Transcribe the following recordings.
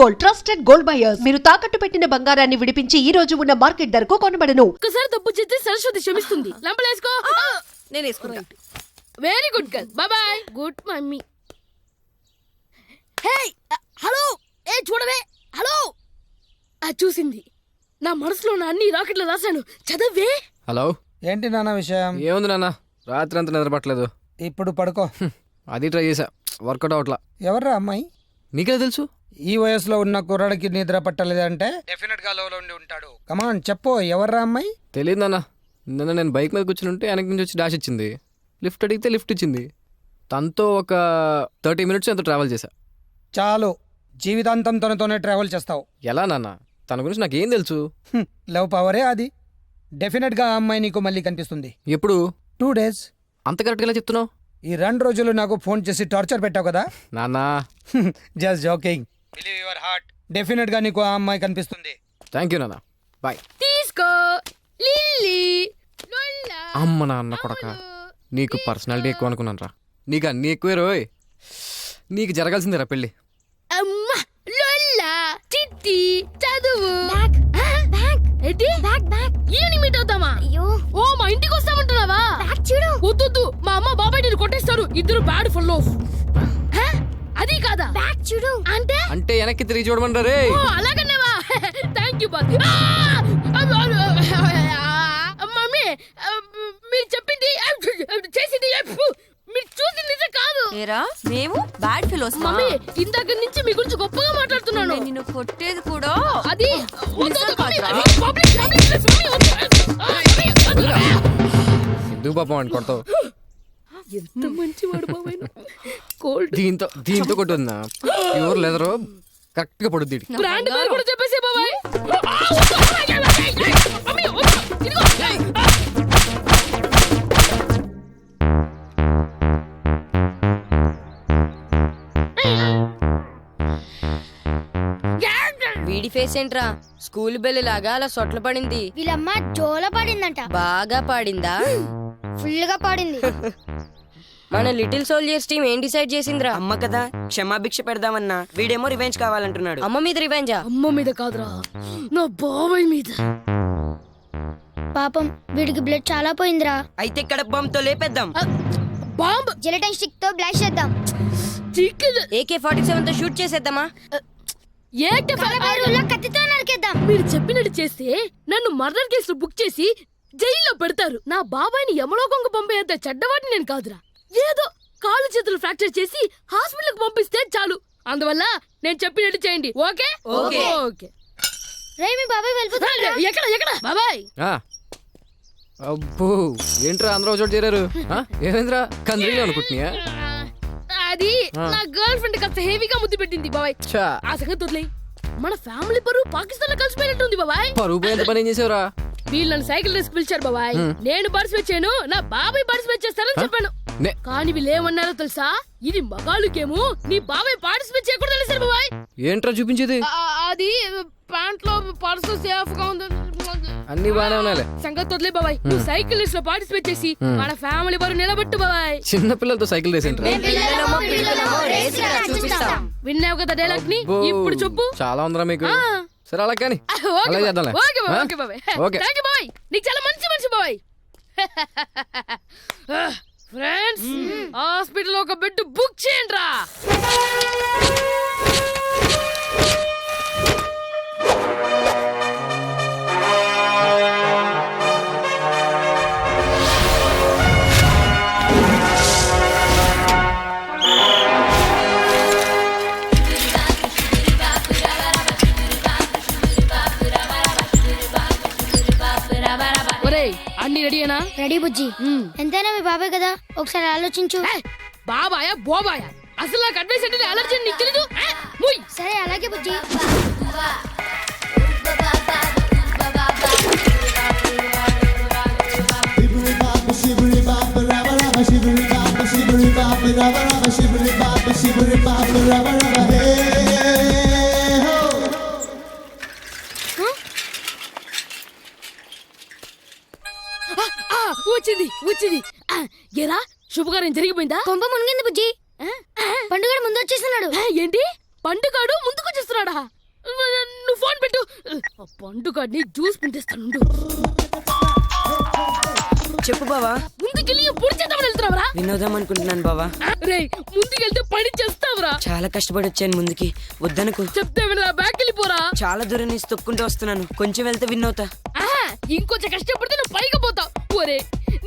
Gold, trusted gold buyers. మీరు తాకట్టు పెట్టిన బంగారాన్ని విడిపించి ఈ రోజు ఉన్న మార్కెట్ ధరకు కొనబడను. ఒకసారి తప్పు చేస్తే సరస్వతి క్షమిస్తుంది. లంపలేసుకో. నేను వేసుకుంటా. Very good girl. Bye bye. Good mummy. Hey hello, ఏ చూడవే. హలో. చూసింది. నా మనసులో నా అన్ని రాకెట్లు రాశాను, చదవే. హలో. ఏంటి నాన్న విషయం? ఏముంది నాన్న, రాత్రి అంతా నిద్రపట్టలేదు. ఇప్పుడు పడుకో. అది ట్రై చేసా, వర్కౌట్ అవట్లా. ఎవర్రా అమ్మాయి? నీకే తెలుసు. ఈ వయసులో ఉన్న కుర్రాడికి నిద్ర పట్టలేదంటే డెఫినెట్ గా లోలో ఉండి ఉంటాడు. కమాన్ చెప్పు, ఎవర్రా అమ్మాయి? తెలియదు నాన్న. నిన్న నేను బైక్ మీద కూర్చుని ఉంటే వెనక నుంచి వచ్చి డాష్ ఇచ్చింది. లిఫ్ట్ అడిగితే లిఫ్ట్ ఇచ్చింది. తనతో ఒక 30 minutes ఎంతో ట్రావెల్ చేశా. చాలు, జీవితాంతం తనతోనే ట్రావెల్ చేస్తావు. ఎలా నాన్న, తన గురించి నాకేం తెలుసు? లవ్ పవరే అది. డెఫినెట్ గా ఆ అమ్మాయి నీకు మళ్ళీ కనిపిస్తుంది. ఎప్పుడు? 2 days. అంత కరెక్ట్గా ఎలా చెప్తున్నావు? ఈ 2 రోజులు నాకు ఫోన్ చేసి టార్చర్ పెట్టావు కదా. నాన్నా, just joking. Believe your heart. Definite గా నీకు ఆ అమ్మాయి కనిపిస్తుంది. థ్యాంక్ యూ నాన్న, బాయ్. తీసుకో లిల్లీ. అమ్మ నాన్న కొడక, నీకు పర్సనాలిటీ ఎక్కువ అనుకున్నాను రా. నీకు అన్నీ ఎక్కువే రోయ్. నీకు జరగాల్సిందేరా పెళ్ళి. అమ్మా లొల్లా చిట్టి చదువు. ఏంటి? Evening meet అవుతామా? ఓ మా ఇంటికి వస్తామంటున్నావా? వద్దు, మా అమ్మ బాబాయ్ నేను కొట్టేస్తారు. ఇద్దరు బ్యాడ్ ఫెలోస్. అది కాదా? చూడు అంటే వెనక్కి తిరిగి చూడమంటారా రే? అలాగనేవా? Thank you Bobby. మమ్మీ మీరు చెప్పింది చేసింది మీరు చూసింది నిజం కాదు. ఏరా మేము బ్యాడ్ ఫెలోస్. మమ్మీ ఇందాక నుంచి మీ గురించి గొప్పగా మాట్లాడుతున్నాను. నిన్ను కొట్టేది కూడా అది ఎందుకు పాపం అని కొడతావు? ఎంత మంచివాడు బాబాయ్. కోల్డ్ దీంతో కొట్టుందా? ఎవరు లేదరో కరెక్ట్ గా పడుద్ది. బ్రాండ్ పేరు కూడా చెప్పేసే బాబాయ్. వీడి ఫేస్ ఏంట్రా, స్కూల్ బెల్ లాగా అలా సొట్ల పడింది. వీళ్ళమ్మ జోల పాడిందంట. బాగా పాడిందా? ఫుల్ గా పాడింది. మన లిటిల్ సోల్జర్స్ టీం ఏం డిసైడ్ చేసిందిరా? అమ్మ కదా క్షమాభిక్ష పెడదామన్నా, వీడేమో రివెంజ్ కావాలంటున్నాడు. అమ్మ మీద రివెంజా? అమ్మ మీద కాదురా, నా బాబాయ్ మీద. పాపం వీడికి బ్లడ్ చాలా పోయిందిరా. అయితే ఇక్కడ బాంబుతో లేపేద్దాం. బాంబ్ జెలటైన్ స్టిక్ తో బ్లాస్ట్ చేద్దాం. AK-47 తో షూట్ చేసేద్దామా? కత్తితో నరికేద్దాం. మీరు చెప్పినట్టు చేస్తే నన్ను మర్డర్ కేసులో బుక్ చేసి జైల్లో పెడతారు. నా బాబాయ్ని యమలోకంకు పంపేంత చెడ్డవాడిని నేను కాదురా. ఏదో కాలు చేతులు ఫ్రాక్చర్ చేసి హాస్పిటల్ కి పంపిస్తే చాలు. అందువల్ల నేను చెప్పినట్టు చేయండి. Okay okay okay. రేయ్ మీ బాబాయ్ వెళ్ళిపోతాడు. ఎక్కడ బాబాయ్? అబ్బో ఏంట్రా అందరూ చోటు చేరారు? ఏమైందిరా, కంద్రీలో అనుకుంటున్నా? అది నా గర్ల్ ఫ్రెండ్ కాస్త హెవీగా ముద్దు పెట్టింది బాబాయ్. ఆ సంగతి వదిలేయ్. మన ఫ్యామిలీ పరువు పాకిస్తాన్ లో కలిసిపోయినట్టుంది బాబాయ్. పరువు పోయేంత పని ఏం చేసావురా? వీళ్ళు నన్ను సైకిల్ రేస్ పిలిచారు బాబాయ్. నేను పార్టిసిపేట్ చేయను, నా బాబాయ్ పార్టిసిపేట్ చేస్తారని చెప్పాను. కానీ వీళ్ళు ఏమన్నారో తెలుసా? ఇది మగాళ్ళు గేము, నీ బాబాయ్ పార్టిసిపేట్ చేయకూడదు అనేసారు బాబాయ్. ఏంట్రా చూపించేది? అది ప్యాంట్ లో పర్సు సేఫ్ గా ఉంది. అన్ని బాగానే ఉన్నాయి. సంగతి వదిలే బాబాయ్. నువ్వు సైకిల్ రేస్ లో పార్టిసిపేట్ చేసి మన ఫ్యామిలీ పరువు నిలబెట్టు బాబాయ్. చిన్న పిల్లలతో సైకిల్ రేస్ ఏంట్రా? విన్నావు కదా డైలాగ్ ని, ఇప్పుడు చెప్పు. చాలా ఉందిరా మీకు. సరే అలా కానీ ఓకే బాబాయ్. థాంక్ యూ బాబాయ్, నీకు చాలా మంచి బాబాయ్. ఫ్రెండ్స్ హాస్పిటల్ ఒక బెడ్ బుక్ చేయండి రా. అన్ని రెడీనా? రెడీ బుజ్జి. ఎంతైనా మీ బాబాయ్ కదా, ఒకసారి ఆలోచించు. బాబాయా బోబాయా, అసలు నాకు అడ్వైస్ అంటే అలర్జీ నీకు తెలీదు. సరే అలాగే బుజ్జి. వచ్చింది. ఎరా శుభకార్యం జరిగిపోయిందా? కొంప మునిగింది బుజ్జి. పండుగ ముందు వచ్చేస్తున్నాడు. ఏంటి పండుగాడు ముందుకు వచ్చేస్తున్నాడా? పండుగని జ్యూస్ పిండిస్తాను. చెప్పు బావా. ముందుకెళ్ళి పొడి చేద్దామని వెళ్తున్నావురా? వినోదం అనుకుంటున్నాను బావా. రే ముందుకెళ్తే పని చేస్తావురా? చాలా కష్టపడి వచ్చాను ముందుకి, వద్దనుకో. చెప్తే వినరా, బ్యాక్ వెళ్ళిపోరా. చాలా దూరం నుంచి తొక్కుంటూ వస్తున్నాను, కొంచెం వెళ్తే విన్ అవుతా. ఇంకొంచెం కష్టపడితే నువ్వు పైకి పోతావు. ఒరే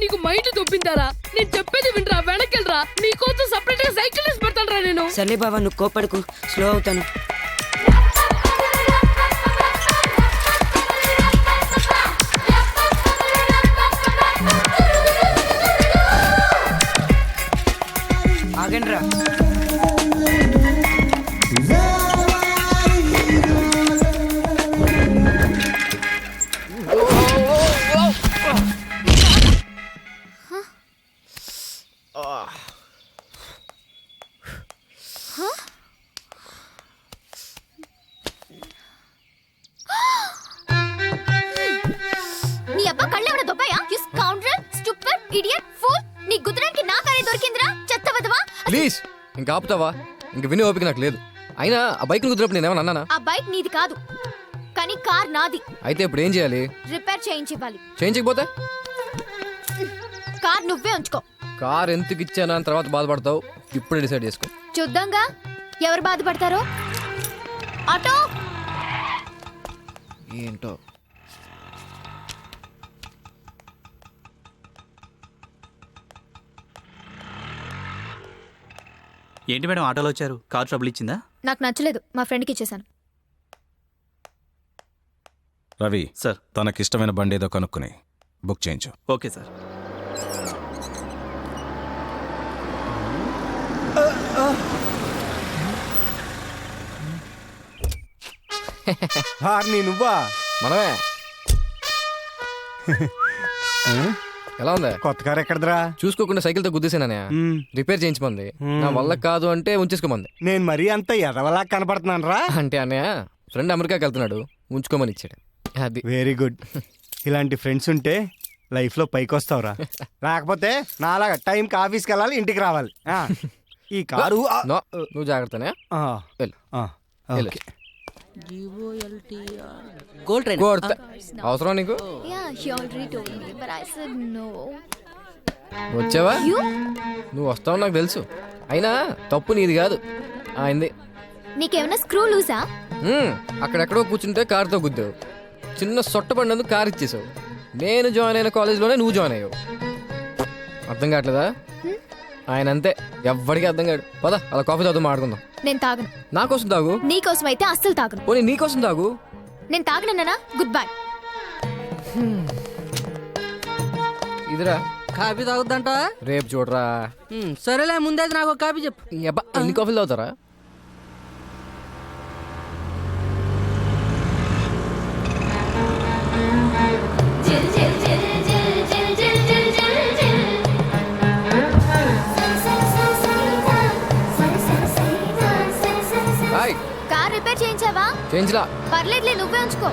నీకు మైండ్ దొబ్బిందారా? నేను చెప్పేది వినరా, వెనకెళ్ళరా. నీకోసం సపరేట్ గా సైకిల్ వేసి పెడతాను నేను. సరే బావా, నువ్వు కోపడకు, స్లో అవుతాను. ఆగండ్రా. నీ అబ్బా కళ్ళు ఎవడ దొబ్బాయా? You scoundrel, stupid, idiot, fool. నీ గుద్దడానికి నా కారే దొరికిందిరా, చెత్త వెధవా. ప్లీజ్ ఇంక ఆపుతావా? ఇంక వినే ఓపిక నాకు లేదు. అయినా ఆ బైక్ కుదిరినప్పుడు నేను ఏమన్నా అన్నానా? ఆ బైక్ నీది కాదు, కానీ కార్ నాది. అయితే ఇప్పుడు ఏం చేయాలి? రిపేర్ చేయించివ్వాలి. చేయించకపోతే కార్ నువ్వే ఉంచుకో. కార్ ఎందుకు ఇచ్చానా అని తర్వాత బాధపడతావు. ఇప్పుడే డిసైడ్ చేసుకో. చూద్దాంగా ఎవరు బాధపడతారో. ఆటో ఏంటో ఏంటి మేడం ఆటోలో వచ్చారు? కార్ ట్రబుల్ ఇచ్చిందా? నాకు నచ్చలేదు, మా ఫ్రెండ్కి ఇచ్చేసాను. రవి సార్. తనకిష్టమైన బండి ఏదో కనుక్కుని బుక్ చేయించు. Okay sir. నువ్వా? మనమే. ఎలా ఉంది? కొత్త కారు ఎక్కడదరా? చూసుకోకుండా సైకిల్తో గుద్దేసాననే. రిపేర్ చేయించమంది. నా వల్ల కాదు అంటే ఉంచేసుకోమంది. నేను మరీ అంత ఎదవలా కనపడుతున్నాను రా. అంటే అన్నయ్య ఫ్రెండ్ అమెరికాకి వెళ్తున్నాడు, ఉంచుకోమని ఇచ్చాడు. అది వెరీ గుడ్. ఇలాంటి ఫ్రెండ్స్ ఉంటే లైఫ్ లో పైకి వస్తావురా. లేకపోతే నాలాగా టైంకి ఆఫీస్కి వెళ్ళాలి, ఇంటికి రావాలి. ఈ కారు నో, నువ్వు జాగ్రత్తనే. వెళ్ళు. వెళ్ళు. కొడతా. అవసరం నీకు? వచ్చావా? నువ్వు వస్తావు నాకు తెలుసు. అయినా తప్పు నీది కాదు, అయింది. నీకేమైనా స్క్రూ లూజా? అక్కడెక్కడో కూర్చుంటే కారుతో గుద్దావు. చిన్న సొట్టపడినందుకు కారు ఇచ్చేసావు. నేను జాయిన్ అయిన కాలేజ్లోనే నువ్వు జాయిన్ అయ్యావు. అర్థం కావట్లేదా? ఆయన అంతే, ఎవ్వడికి అర్థం కాడు. పద అలా కాఫీ తాగుతూ మాట్లాడుకుందాం. నేను తాగను. నా కోసం తాగు. నీకోసం అయితే అస్సలు తాగను. పోనీ నీ కోసం తాగు. నేను తాగనన్నా గుడ్ బై. ఇదిరా కాఫీ తాగుద్దంట. రేపు చూడరా. సరేలే, ముందే నాకు ఒక కాఫీ చెప్పు. ఎన్ని కాఫీలు తాగుతారా? కార్ రిపేర్ చేయించావా? చేయించలా. పర్లేదులే, నువ్వే ఉంచుకో.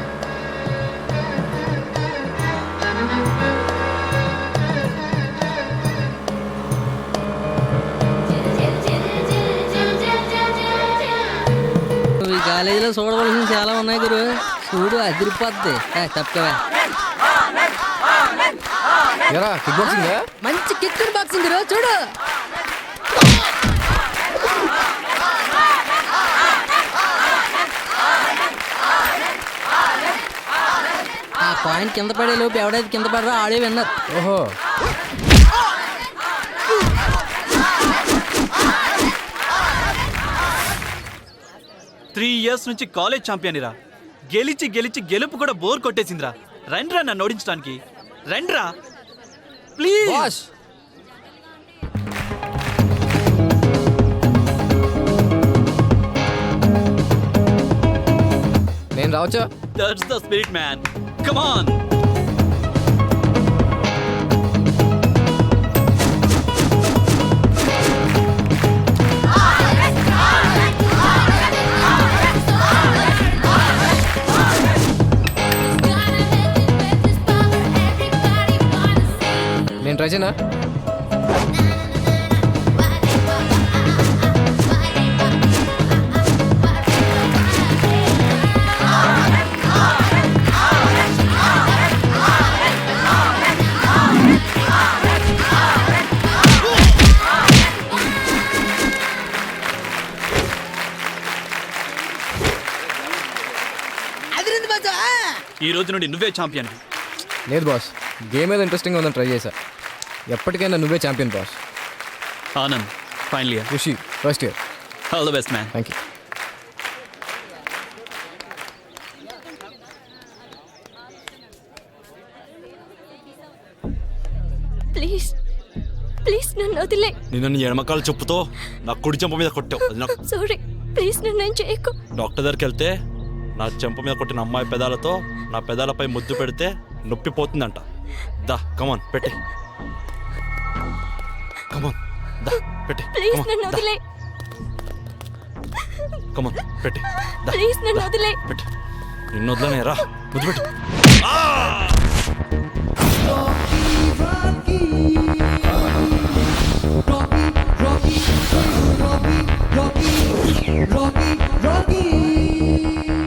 ఈ కాలేజీలో చూడవలసిన చాలా ఉన్నాయి గురు. చూడు అదిరిపోద్ది. తప్పవా? కిక్ బాక్సింగ్ మంచి కిక్ బాక్సింగ్ గురు, చూడు. ఆ పాయింట్ కింద పడే లోపు ఎవడైతే కింద పడరా ఆడే విన్నర్. ఓహో. త్రీ ఇయర్స్ నుంచి కాలేజ్ ఛాంపియన్ రా. గెలిచి గెలిచి గెలుపు కూడా బోర్ కొట్టేసిందిరా. రండ్రా నన్ను ఓడించడానికి, రండ్రా ప్లీజ్. నేను రావచ్చా? That's the spirit man, come on. నేను ట్రై చేయనా? ఈ రోజు నుండి నువ్వే ఛాంపియన్. లేదు బాస్, గేమ్ ఏదో ఇంట్రెస్టింగ్ ఉందని ట్రై చేశా. ఎప్పటికైనా నువ్వే champion boss. Anand final year. Rishi first year. All the best man. Thank you. Please please నన్ను వదిలే. నిన్ను నీ ఎడమకాలు చెప్పుతో నా కుడి చెంప మీద కొట్టావు. అది నాకు సారీ ప్లీజ్ నన్ను ఏం చేయకు. డాక్టర్ దగ్గరికి వెళ్తే నా చెంప మీద కొట్టిన అమ్మాయి పెదాలతో నా పెదాలపై ముద్దు పెడితే నొప్పి పోతుందంట. దా కమాన్ పెట్టి. కమాన్ దా పెట్టి. ప్లీజ్ నన్ను వదిలే. కమాన్ పెట్టి. దా ప్లీజ్ నన్ను వదిలే. పెట్టి. నిన్ను వదలనే రా ముద్దు పెట్టు.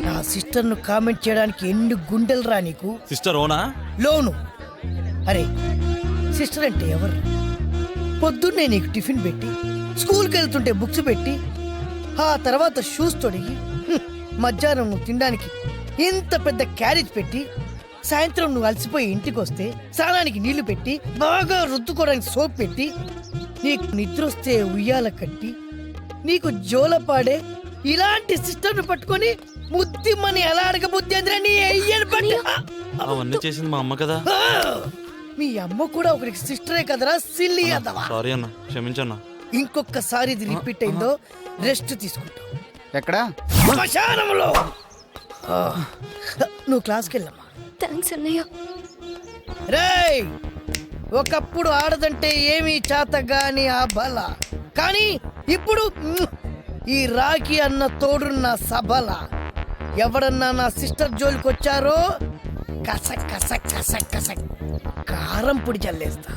నా సిస్టర్ ను కామెంట్ చేయడానికి ఎన్ని గుండెలు రా నీకు. సిస్టర్ ఓనా? లోను. అరే సిస్టర్ అంటే ఎవరు? పొద్దున్నే నీకు టిఫిన్ పెట్టి, స్కూల్కి వెళ్తుంటే బుక్స్ పెట్టి, ఆ తర్వాత షూస్ తొడిగి, మధ్యాహ్నం నువ్వు తినడానికి ఇంత పెద్ద క్యారేజ్ పెట్టి, సాయంత్రం నువ్వు అలసిపోయి ఇంటికి వస్తే స్నానానికి నీళ్లు పెట్టి, బాగా రుద్దుకోవడానికి సోప్ పెట్టి, నీకు నిద్ర వస్తే ఉయ్యాల కట్టి, నీకు జోలపాడే ఇలాంటి సిస్టర్ను పట్టుకొని ముద్దిమ్మని ఎలా అడగబుద్ధి నీ అయ్యను పట్టి. అవన్నీ చేసింది మా అమ్మ కదా. మీ అమ్మ కూడా ఒకరికి సిస్టరే కదరా సిల్లి అదవా. సారీ అన్న, క్షమించన్నా. ఇంకొకసారి ఇది రిపీట్ అయిందో రెస్ట్ తీసుకుంటావు. ఎక్కడా? శ్మశానంలో. నువ్వు క్లాస్కి వెళ్ళమ్మా. థ్యాంక్స్ అన్నయ్య. రేయ్, ఒకప్పుడు ఆడదంటే ఏమీ చేతగాని ఆ బల, కానీ ఇప్పుడు ఈ రాఖీ అన్న తోడున్న సబల. ఎవడన్నా నా సిస్టర్ జోలికి వచ్చారో కసక్ కసక్ కసక్ కసక్ కారం పొడి చల్లేస్తా.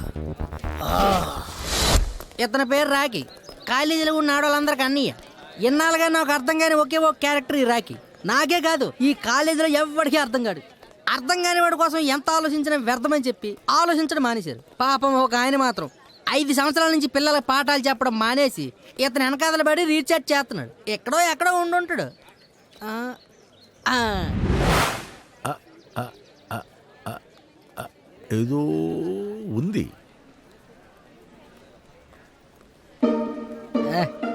ఇతని పేరు రాఖీ. కాలేజీలో ఉన్న ఆడవాళ్ళందరికీ అన్నయ్య. ఇన్నాళ్ళుగా నాకు అర్థం కాని ఒకే ఒక క్యారెక్టర్ ఈ రాఖీ. నాకే కాదు, ఈ కాలేజీలో ఎవరికి అర్థం కాడు. అర్థం కాని వాడి కోసం ఎంత ఆలోచించినా వ్యర్థమని చెప్పి ఆలోచించడం మానేశారు. పాపం ఒక ఆయన మాత్రం 5 సంవత్సరాల నుంచి పిల్లలకు పాఠాలు చెప్పడం మానేసి ఇతను వెనకాదల పడి రీఛార్జ్ చేస్తున్నాడు. ఎక్కడో ఉండుంటాడు. ఏదో ఉంది.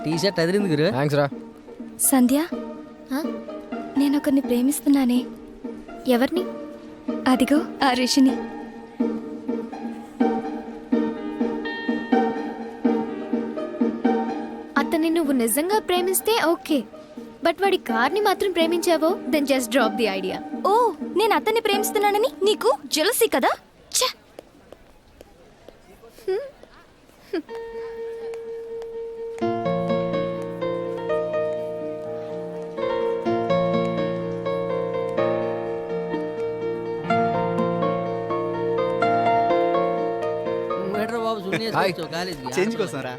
టీ షర్ట్ అదిరింది గురు. థ్యాంక్స్ రా. సంధ్య, నేను ఒకరిని ప్రేమిస్తున్నానే. ఎవరిని? అదిగో ఆ ఋషిని. అతన్ని నువ్వు నిజంగా ప్రేమిస్తే ఓకే, బట్ వాడి కార్ని మాత్రం ప్రేమించావో then just drop the idea. ఓ, నేను అతన్ని ప్రేమిస్తున్నానని నీకు జెలసీ కదా? ఛ! చేంజ్ కోసం రా.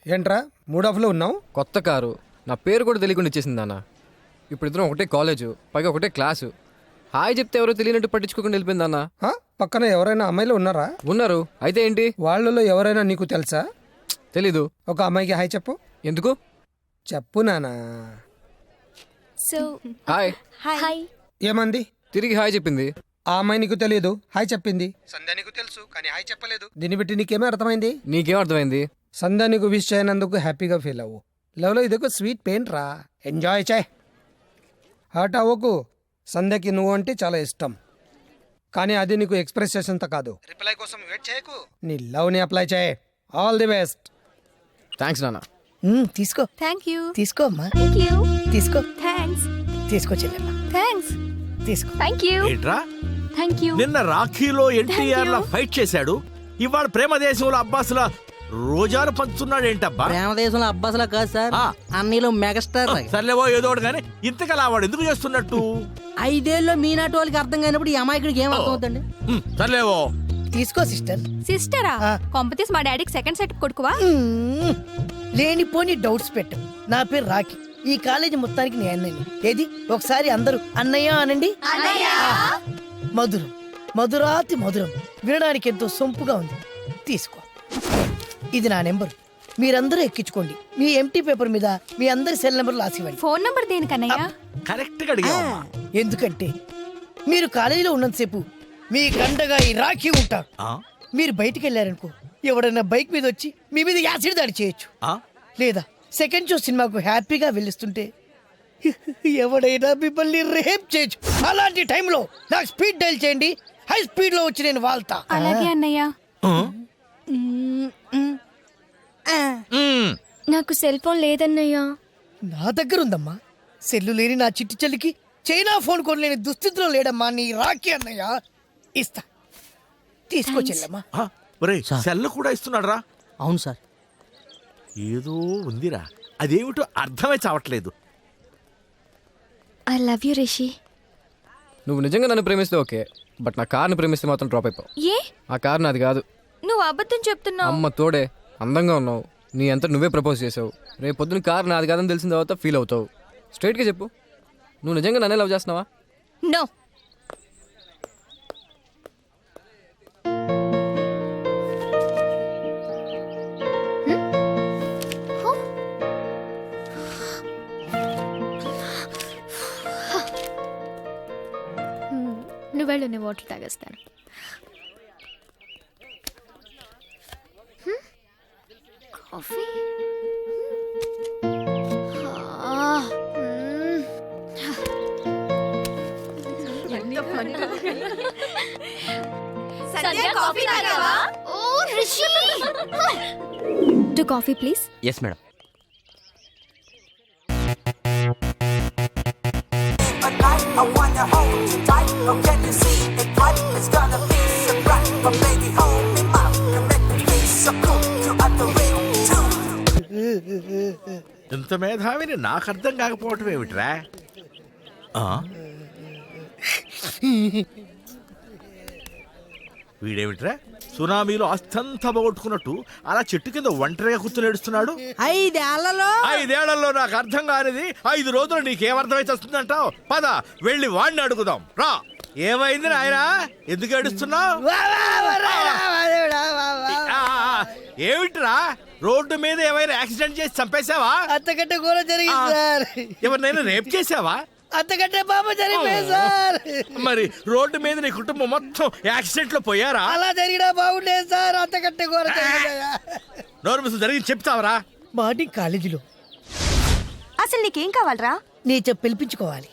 ఏంట్రా మూడ్ ఆఫ్ లో ఉన్నావు? కొత్త కారు, నా పేరు కూడా తెలియకుండా ఇచ్చేసింది అన్న. ఇప్పుడు ఇద్దరం ఒకటే కాలేజు, పైగా ఒకటే క్లాసు. హాయ్ చెప్తే ఎవరో తెలియనట్టు పట్టించుకోకుండా వెళ్ళిపోయింది అన్న. పక్కన ఎవరైనా అమ్మాయిలు ఉన్నారా? ఉన్నారు. అయితే ఏంటి? వాళ్ళలో ఎవరైనా నీకు తెలుసా? తెలీదు. ఒక అమ్మాయికి హాయ్ చెప్పు. ఎందుకు? చెప్పు నానా. So hi. హాయ్. ఏమంది? తిరిగి హాయ్ చెప్పింది. ఆ అమ్మాయి నీకు తెలియదు, హాయ్ చెప్పింది. సంధ్య నీకు తెలుసు కానీ హాయ్ చెప్పలేదు. దీన్ని బట్టి నీకేమీ అర్థమైంది? నీకేం అర్థమైంది? సంధ్య నీకు విష్ చేయనందుకు హ్యాపీగా ఫీల్ అవ్వు. లవ్లో ఇదొక స్వీట్ పెయిన్ రా, ఎంజాయ్ చేయి. హర్ట్ అవ్వకు. సంధ్యకి నువ్వు అంటే చాలా ఇష్టం, కానీ అది నీకు ఎక్స్ప్రెస్ చేసేంత కాదు. రిప్లై కోసం వెయిట్ చేయకు, నీ లవ్ని అప్లై చేయి. All the best. థ్యాంక్స్ నాన్న. తీసుకో. Thank you. తీసుకో అమ్మా. Thank you. తీసుకో. థ్యాంక్స్. తీసుకో చెల్లెమ్మా. థ్యాంక్స్. తీసుకో. Thank you. ఏంట్రా థ్యాంక్ యూ. నిన్న రాఖీలో ఎన్టీఆర్ లా ఫైట్ చేశాడు, ఇవాళ ప్రేమ దేశంలో అబ్బాసులా రోజాలు పంచుతున్నాడు. ఏంటబ్బా? ప్రేమ దేశంలో అబ్బాసులా కాదు సార్, అన్నీలో మెగాస్టార్. సర్లేవో ఏదో ఒకటి కానీ ఇంతకలా వాడు ఎందుకు చేస్తున్నట్టు? 5 ఏళ్ళలో మీనాటి వాళ్ళకి అర్థం కానప్పుడు ఈ అమాయకుడికి ఏం అర్థం అవుతుంది? సర్లేవో తీసుకో సిస్టర్. సిస్టరా? కొంపతీస్ మా డాడీకి సెకండ్ సెట్ కొడుకువా? లేనిపోని డౌట్స్ పెట్టు. నా పేరు రాఖీ. ఈ కాలేజీ మొత్తానికి నేను అన్నయ్యని. ఏది ఒకసారి అందరూ అన్నయ్య అనండి. మధురం, మధురాతి మధురం, వినడానికి ఎంతో సొంపుగా ఉంది. తీసుకో, ఇది నా నెంబర్. మీరందరూ ఎక్కించుకోండి. మీ ఎంటీ పేపర్ మీద మీ అందరి సెల్ నెంబర్ రాసివ్వండి. ఫోన్ నంబర్ దేనికన్నయ్యా? కరెక్ట్ గా అడిగావమ్మా. ఎందుకంటే మీరు కాలేజీలో ఉన్నంతసేపు మీ గండగా ఈ రాఖీ ఉంటారు. ఆ? మీరు బయటికి వెళ్ళారనుకో ఎవడన్నా బైక్ మీద వచ్చి మీ మీద యాసిడ్ దాడి చేయొచ్చు. ఆ? లేదా సెకండ్ షో సినిమాకు హ్యాపీగా వెళ్ళిస్తుంటే ఎవడైనా మిమ్మల్ని రేప్ చేయొచ్చు. అలాంటి టైంలో నాకు స్పీడ్ డైల్ చేయండి, హై స్పీడ్ లో వచ్చి నేను వాళ్తా. అలాగే అన్నయ్య. మ్మ్. నాకు సెల్ ఫోన్ లేదన్నయ్య. నా దగ్గర ఉందమ్మా. సెల్లు లేని నా చిట్టి చెల్లికి చైనా ఫోన్ కొనలేని దుస్థితిలో లేడమ్మా నీ రాఖీ అన్నయ్య. ఇస్తా, తీసుకో చెల్లమ్మా. ఆ, ఒరేయ్ సెల్ కూడా ఇస్తున్నాడు రా. అవును సార్. ఏదో ఉందిరా, అదేమిటో అర్థమే చావట్లేదు. I love you Rishi. నువ్వు నిజంగా నన్ను ప్రేమిస్తే ఓకే, బట్ నా కార్ని ప్రేమిస్తే మాత్రం డ్రాప్ అయిపోవు. ఏ ఆ కార్ నాది కాదు. నువ్వు అబద్ధం చెప్తున్నావు. అమ్మ తోడే, అందంగా ఉన్నావు, నీ అంతా నువ్వే ప్రపోజ్ చేసావు. రేపు పొద్దున్న కార్ నాది కాదని తెలిసిన తర్వాత ఫీల్ అవుతావు. స్ట్రైట్గా చెప్పు, నువ్వు నిజంగా నన్నే లవ్ చేస్తున్నావా? నో. నువ్వు వెళ్ళు, నేను వాటర్ తాగేస్తాను. Coffee. Two coffee please. Yes madam. ఇంత మేధావిని నాకు అర్థం కాకపోవటం ఏమిట్రా? ఆ? వీడేమిట్రా సునామీలో అస్తంతా పోగొట్టుకున్నట్టు అలా చెట్టు కింద ఒంటరిగా కూర్చుని ఏడుస్తున్నాడు. 5 ఏళ్లలో 5 ఏళ్లలో నాకు అర్థం కానిది 5 రోజులు నీకేమర్థమైతే వస్తుందంటావు? పద వెళ్ళి వాడిని అడుగుదాం రా. ఏమైంది నాయన, ఎందుకు ఏడుస్తున్నావు? ఏమిట్రా రోడ్డు మీద ఏమైనా యాక్సిడెంట్ చేసి చంపేశావా? అంతకంటే ఘోర జరిగింది సార్. ఎవరినైనా రేప్ చేసావా? అంతకంటే పాప జరిగిపోయింది సార్. మరి రోడ్డు మీద నీ కుటుంబం మొత్తం యాక్సిడెంట్ లో పోయారా? అలా జరిగినా బాగుండేది సార్. అంతకంటే ఘోర జరిగింది. నోరు ముసుగు జరిగింది చెప్తావరా? మార్నింగ్ కాలేజీలో అసలు నీకేం కావాలరా? నీ చెప్పు పిలిపించుకోవాలి.